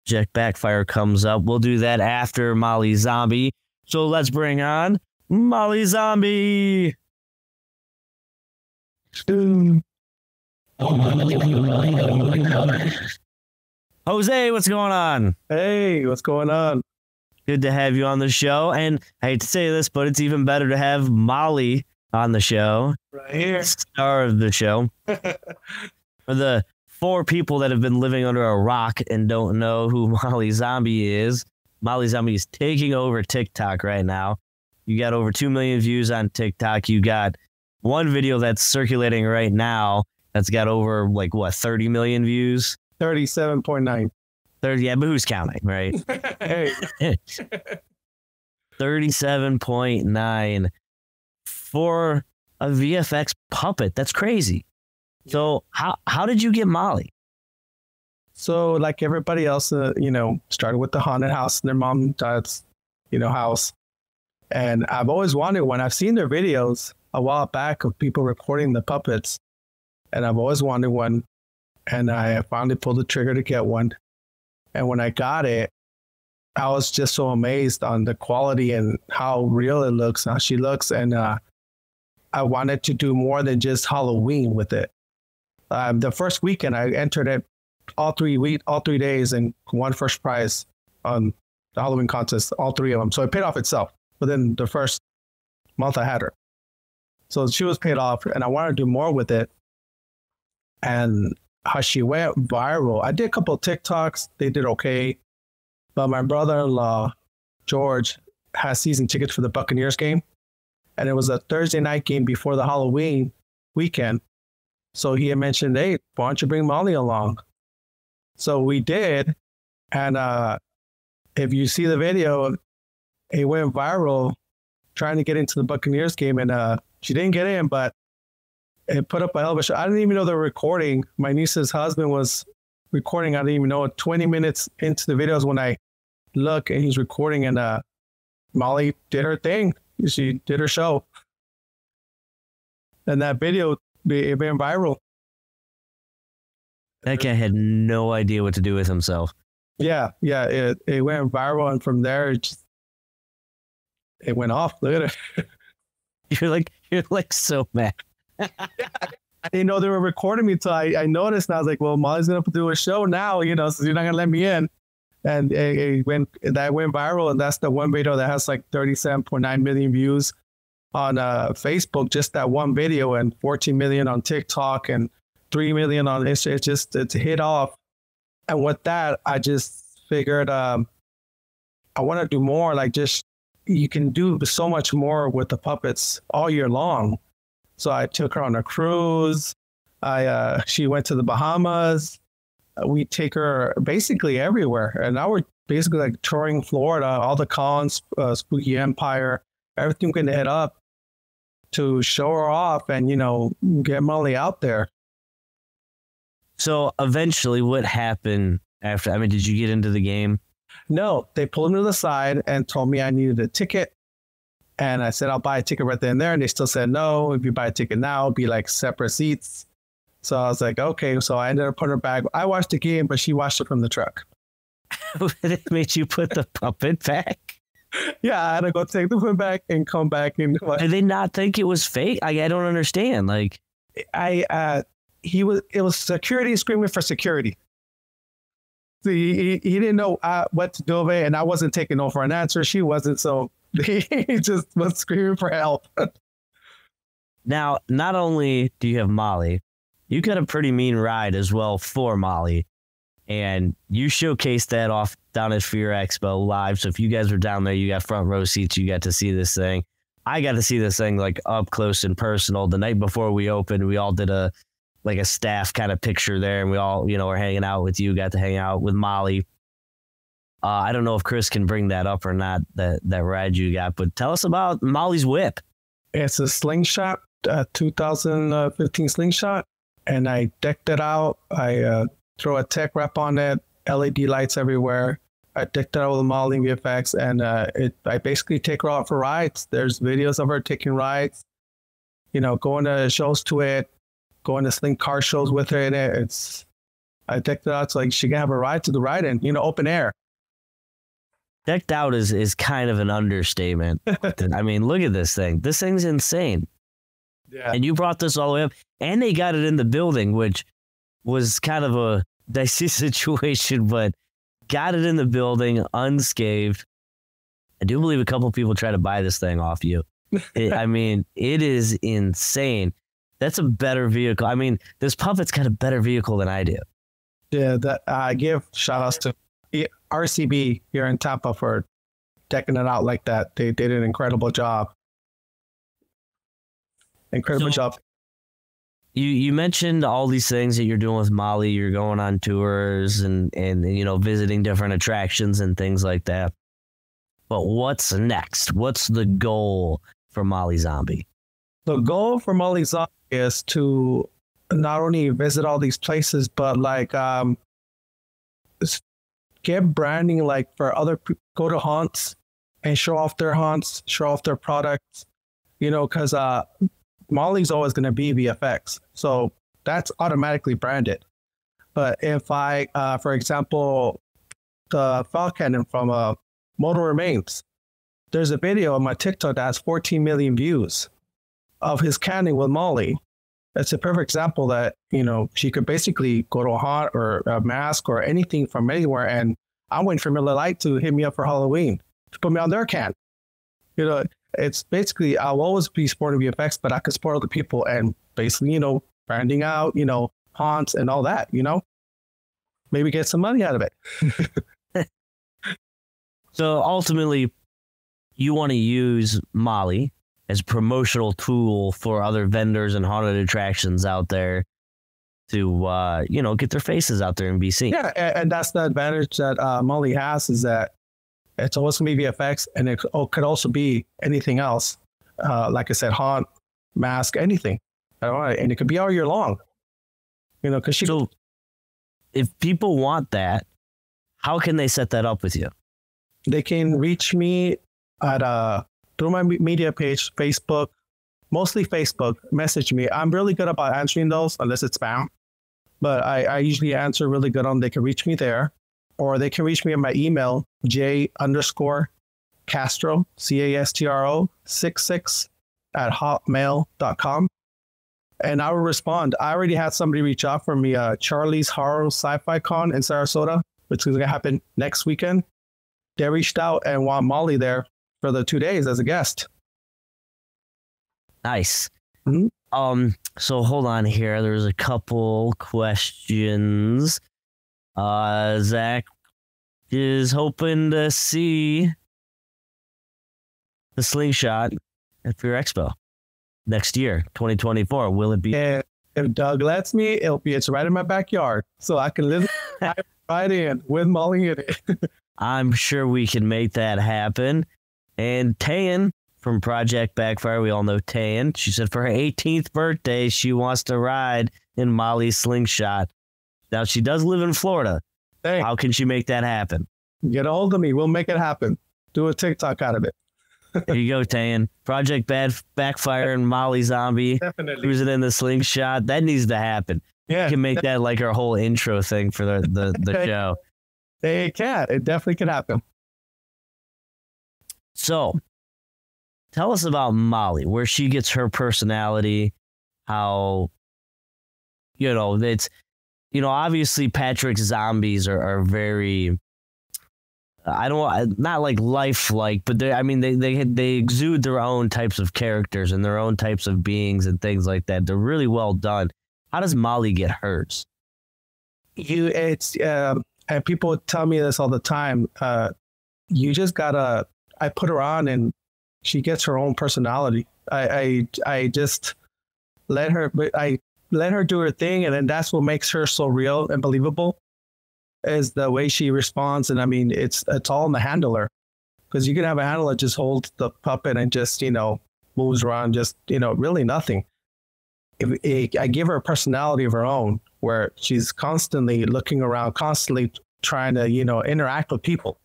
Project Backfire comes up. We'll do that after Molly Zombie. So let's bring on Molly Zombie. Jose, what's going on? Hey, what's going on? Good to have you on the show. And I hate to say this, but it's even better to have Molly on the show. Right here. Star of the show. For the 4 people that have been living under a rock and don't know who Molly Zombie is taking over TikTok right now. You got over 2 million views on TikTok. You got one video that's circulating right now that's got over, like, what, 30 million views? 37.9. 30, yeah, but who's counting, right? Hey. 37.9 for a VFX puppet. That's crazy. So how did you get Molly? So like everybody else, started with the haunted house in their mom and dad's, house. And I've always wanted one. I've seen their videos a while back of people recording the puppets. And I've always wanted one. And I finally pulled the trigger to get one. And when I got it, I was just so amazed on the quality and how real it looks, how she looks. And I wanted to do more than just Halloween with it. The first weekend, I entered it all 3 days and won first prize on the Halloween contest, all 3 of them. So it paid off itself within the first month I had her. So she was paid off, and I wanted to do more with it. And how she went viral, I did a couple of TikToks. They did okay. But my brother-in-law, George, has season tickets for the Buccaneers game. And it was a Thursday night game before the Halloween weekend. So he had mentioned, hey, why don't you bring Molly along? So we did. And if you see the video, it went viral trying to get into the Buccaneers game. And she didn't get in, but it put up a hell of a show. I didn't even know they were recording. My niece's husband was recording. I didn't even know. 20 minutes into the videos when I look and he's recording, and Molly did her thing. She did her show. And that video, it went viral. That guy had no idea what to do with himself. Yeah, it went viral, and from there it went off. Look at it. You're like so mad. I didn't know they were recording me until I noticed, and I was like, well, Molly's gonna do a show now, so you're not gonna let me in. And it went viral, and that's the one video that has like 37.9 million views on Facebook, just that one video, and 14 million on TikTok and 3 million on Instagram. It's hit off. And with that, I just figured I want to do more. Like, just, you can do so much more with the puppets all year long. So I took her on a cruise. She went to the Bahamas. We take her basically everywhere. And now we're basically like touring Florida, all the cons, Spooky Empire, everything we can hit up to show her off and, get Molly out there. So eventually what happened after? I mean, did you get into the game? No, they pulled me to the side and told me I needed a ticket. And I said, I'll buy a ticket right then and there. And they still said, no, if you buy a ticket now, it'll be like separate seats. So I was like, okay. So I ended up putting her back. I watched the game, but she watched it from the truck. It made you put the puppet back? Yeah, I had to go take the puppet back and come back. And did they not think it was fake? I don't understand. Like, it was security screaming for security. So he didn't know what to do with it, and I wasn't taking no for an answer. She wasn't, so he just was screaming for help. Now, not only do you have Molly, you got a pretty mean ride as well for Molly, and you showcased that off down at Fear Expo live. So if you guys were down there, you got front row seats, you got to see this thing. I got to see this thing like up close and personal. The night before we opened, we all did a staff kind of picture there, and we all, were hanging out with you, got to hang out with Molly. I don't know if Chris can bring that up or not, that ride you got, but tell us about Molly's whip. It's a slingshot, 2015 slingshot, and I decked it out. I throw a tech wrap on it, LED lights everywhere. I decked it out with Molly VFX, and I basically take her out for rides. There's videos of her taking rides, going to shows to it, going to sling car shows with her in it. I decked it out so like she can have a ride to the ride-in, open air. Decked out is kind of an understatement. I mean, look at this thing. This thing's insane. Yeah. And you brought this all the way up, and they got it in the building, which was kind of a dicey situation, but got it in the building unscathed. I do believe a couple of people try to buy this thing off you. I mean, it is insane. That's a better vehicle. I mean, this puppet's got a better vehicle than I do. Yeah, that I give shout outs to RCB here in Tampa for decking it out like that. They did an incredible job. Incredible job. You mentioned all these things that you're doing with Molly. You're going on tours and visiting different attractions and things like that. But what's next? What's the goal for MollyZ? The goal for MollyZ is to not only visit all these places, but like get branding, like for other people, go to haunts and show off their haunts, show off their products, because Molly's always going to be VFX. So that's automatically branded. But if I, for example, the file cannon from Mortal Remains, there's a video on my TikTok that has 14 million views of his canning with Molly. It's a perfect example that, she could basically go to a haunt or a mask or anything from anywhere. And I'm waiting for Miller Lite to hit me up for Halloween to put me on their can. It's basically, I'll always be supporting VFX, but I can support other people and basically, branding out, haunts and all that, maybe get some money out of it. So ultimately, you want to use Molly as a promotional tool for other vendors and haunted attractions out there to, get their faces out there and be seen. Yeah, and that's the advantage that Molly has, is that it's always going to be VFX, and it could also be anything else. Like I said, haunt, mask, anything. And it could be all year long. Because So if people want that, how can they set that up with you? They can reach me at through my media page, Facebook, mostly Facebook. Message me. I'm really good about answering those, unless it's spam. But I usually answer really good on. They can reach me there, or they can reach me at my email, j_Castro, CASTRO 66 @hotmail.com. And I will respond. I already had somebody reach out for me, Charlie's Horror Sci-Fi Con in Sarasota, which is going to happen next weekend. They reached out and want Molly there for the 2 days as a guest. Nice. Mm-hmm. So hold on here. There's a couple questions. Zach is hoping to see the slingshot at Fear Expo next year, 2024. Will it be? And if Doug lets me, it's right in my backyard, so I can live right in with Molly in it. I'm sure we can make that happen. And Tayen from Project Backfire, we all know Tayen. She said for her 18th birthday, she wants to ride in Molly's slingshot. Now, she does live in Florida. Hey, how can she make that happen? Get a hold of me. We'll make it happen. Do a TikTok out of it. There you go, Tayen. Project Backfire and MollyZ. Definitely. Cruising in the slingshot. That needs to happen. Yeah. You can make that like our whole intro thing for the show. It can. It definitely can happen. So, tell us about Molly, where she gets her personality, how, it's, obviously Patrick's zombies are very, not like lifelike, but they exude their own types of characters and their own types of beings and things like that. They're really well done. How does Molly get hers? And people tell me this all the time. You just gotta, I put her on and she gets her own personality. I just let her do her thing. And then that's what makes her so real and believable, is the way she responds. And I mean, it's all in the handler, because you can have a handler just hold the puppet and just, moves around, just, really nothing. I give her a personality of her own, where she's constantly looking around, constantly trying to, interact with people.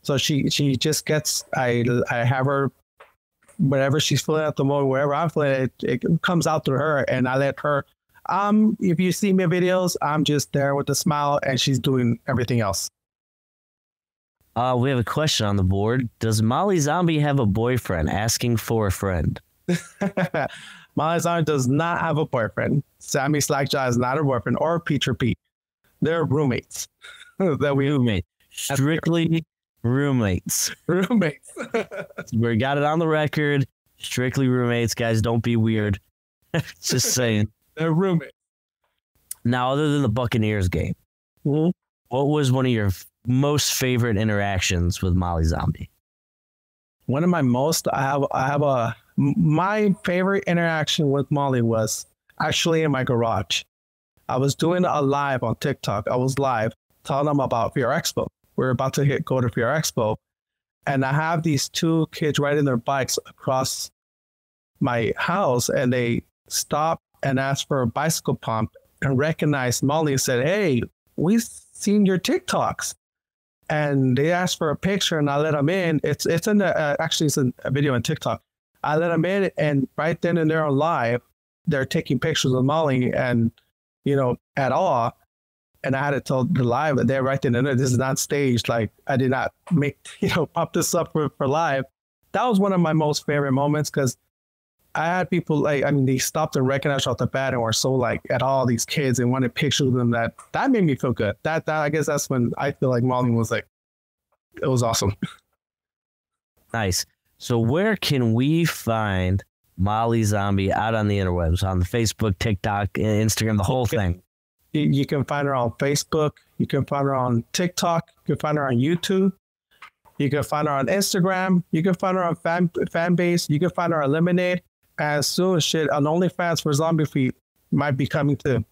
So she just gets, I have her, whatever she's feeling at the moment, wherever I'm feeling, it comes out through her, and I let her, If you see my videos, I'm just there with a smile, and she's doing everything else. We have a question on the board. Does MollyZ have a boyfriend? Asking for a friend. MollyZ does not have a boyfriend. Sammy Slackjaw is not a boyfriend or Peach or Pete. They're roommates. Roommates. Strictly roommates. Roommates. We got it on the record. Strictly roommates, guys. Don't be weird. Just saying. They're roommates. Now, other than the Buccaneers game, what was one of your most favorite interactions with MollyZ? One of my most, my favorite interaction with Molly was actually in my garage. I was doing a live on TikTok. I was live telling them about VFXcreates. We're about to go to VFXcreates. And I have these two kids riding their bikes across my house, and they stopped and asked for a bicycle pump and recognized Molly and said, "Hey, we've seen your TikToks." And they asked for a picture, and I let them in. It's in the actually it's in a video on TikTok. I let them in, and right then and there on live, they're taking pictures of Molly, and at all. And I had to tell the live that they're right then and there. This is not staged. Like, I did not make pop this up for live. That was one of my most favorite moments, because I had people they stopped and recognized off the bat and were so at all these kids and wanted pictures of them. That made me feel good. That I guess that's when I feel like Molly was it was awesome. Nice. So where can we find MollyZ out on the interwebs, on the Facebook, TikTok, Instagram, the whole thing? You can find her on Facebook. You can find her on TikTok. You can find her on YouTube. You can find her on Instagram. You can find her on Fanbase. You can find her on Lemonade. And soon, on OnlyFans for Zombie Feet might be coming too.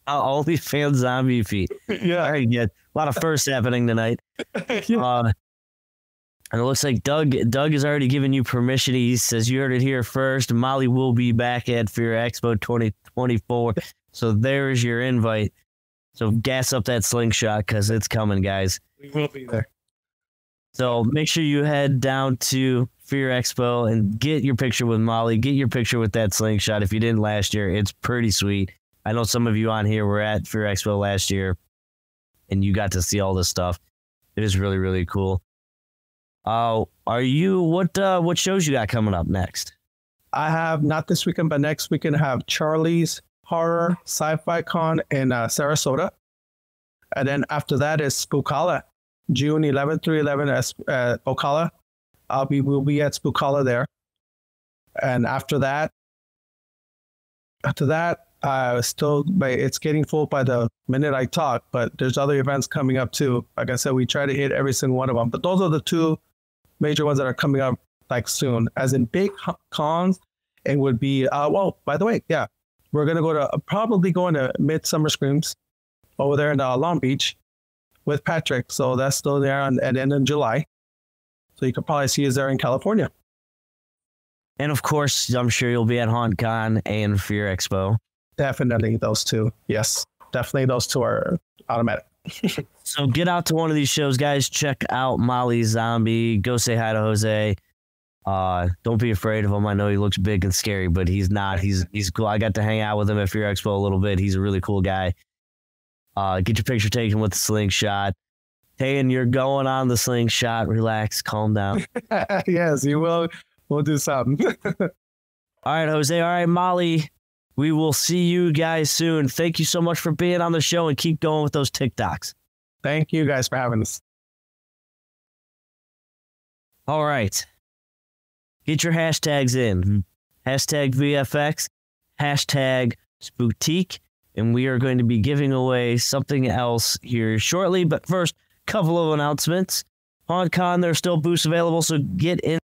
OnlyFans Zombie Feet. Yeah. All right, yeah. A lot of firsts happening tonight. Yeah. And it looks like Doug has already given you permission. He says you heard it here first. Molly will be back at Fear Expo 2024. So there's your invite. So gas up that slingshot, because it's coming, guys. We will be there. So make sure you head down to Fear Expo and get your picture with Molly. Get your picture with that slingshot. If you didn't last year, it's pretty sweet. I know some of you on here were at Fear Expo last year, and you got to see all this stuff. It is really, really cool. What shows you got coming up next? I have, not this weekend, but next weekend, I have Charlie's Horror Sci-Fi Con in Sarasota. And then after that is Spookala, June 11th through 11th at Ocala. We'll be at Spookala there. And after that, it's getting full by the minute I talk, but there's other events coming up too. Like I said, we try to hit every single one of them, but those are the two major ones that are coming up soon. As in big cons, it would be, by the way, yeah, we're going to probably go into Midsummer Screams over there in Long Beach with Patrick. So that's still there at the end of July. So you could probably see us there in California. And of course, I'm sure you'll be at HauntCon and Fear Expo. Definitely those two. Yes, definitely those two are automatic. So get out to one of these shows, guys. Check out MollyZ. Go say hi to Jose. Don't be afraid of him. I know he looks big and scary, but he's not. He's cool. I got to hang out with him at Fear Expo a little bit. He's a really cool guy. Get your picture taken with the slingshot. Tayen, you're going on the slingshot. Relax, calm down. Yes, you will. We'll do something. All right, Jose. All right, Molly. We will see you guys soon. Thank you so much for being on the show, and keep going with those TikToks. Thank you guys for having us. All right. Get your hashtags in. Hashtag VFX, hashtag Spootique, and we are going to be giving away something else here shortly. But first, couple of announcements. HauntCon, there's still booths available, so get in.